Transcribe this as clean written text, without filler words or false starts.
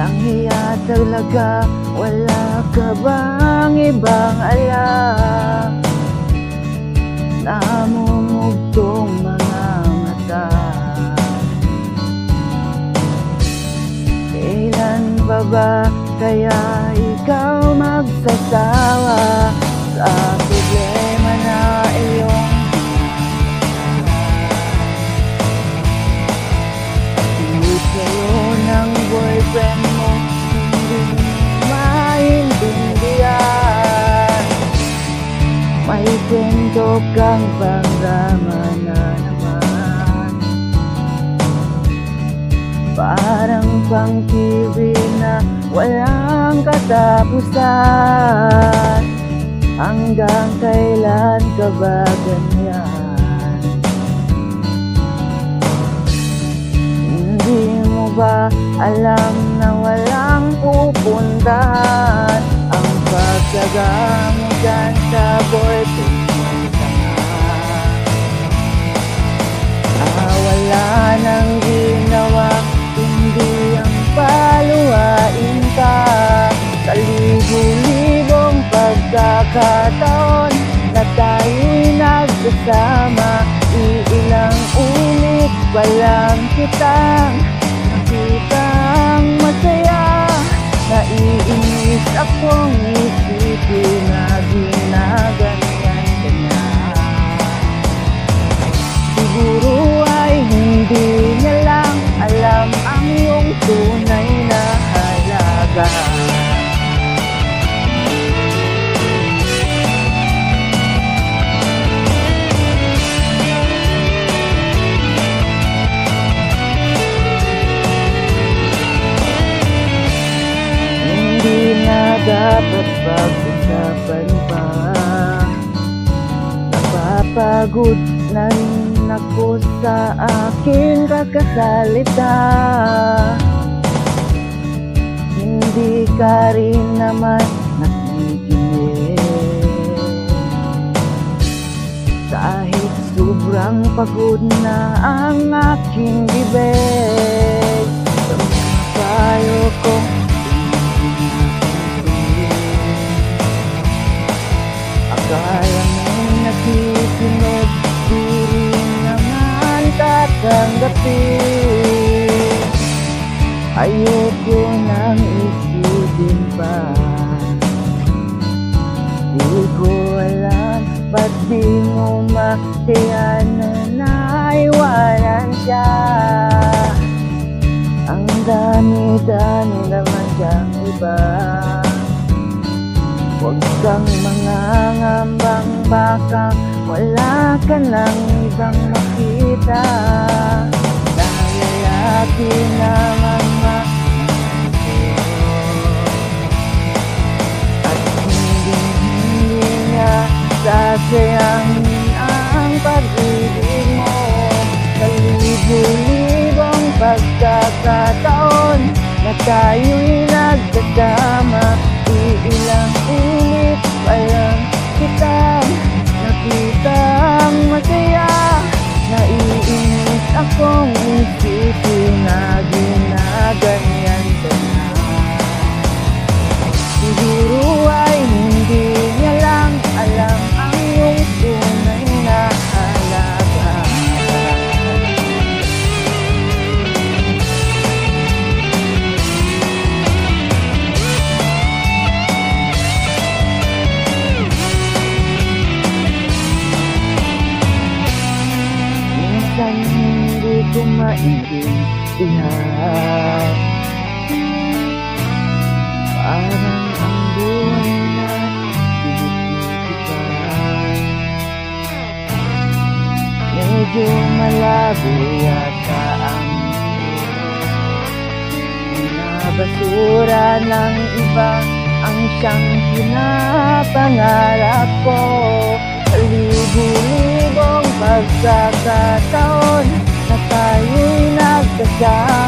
Ang hiya talaga, wala ka bang ibang alam? Namumugtong mga mata. Kailan pa ba kaya ikaw magsasawa sa problema na iyong pilit sa'yo ng boyfriend mo, hindi maintindihan? May kwento kang pangdrama na naman, parang pang TV na walang katapusan. Hanggang kailan ka ba ganyan? Hindi mo ba alam na walang pupuntahan ang pagkagamo dyan sa boyfriend mo? Wala nang ginawa kundi ang paluwain ka. Sa libo-libong pagkakataon na tayo'y nagsasama, iilang ulit pa lang kitang nakitang masaya. Naiinis akong isipin na ginaganyan ka na. Siguro ay hindi niya lang alam ang iyong tunay na halaga. Hindi na dapat pag-usapan pa. Napapagod na rin ako sa aking kakasalita. Hindi ka rin naman nakikinig. Kahit sobrang pagod na ang aking bibig, sa mga payo ko akala mo'y nakikinig, di rin naman tatanggapin. Ayoko nang isipin pa. Di ko alam ba't di mo matiyan na naiwanan siya. Ang dami-dami naman siyang iba. Huwag kang mangangambang baka wala ka nang ibang makita. Dahil lalaki naman at hindi niya sasayangin ang pag-ibig mo. Sa libo-libong pagkakataon na tayo'y nagkasama, iilang ulit pa lang kitang nakitang masaya. Naiinis akong isipin na ginaganyan ka na. Siguro ay hindi niya lang alam ang iyong tunay na halaga. Minsan hindi ko maintindihan, parang ang buhay na tinititipan. Medyo malabo yata ang basura ng iba ang siyang pinapangarap ko. Sa libo-libong pagkakataon na tayo'y nagkasama,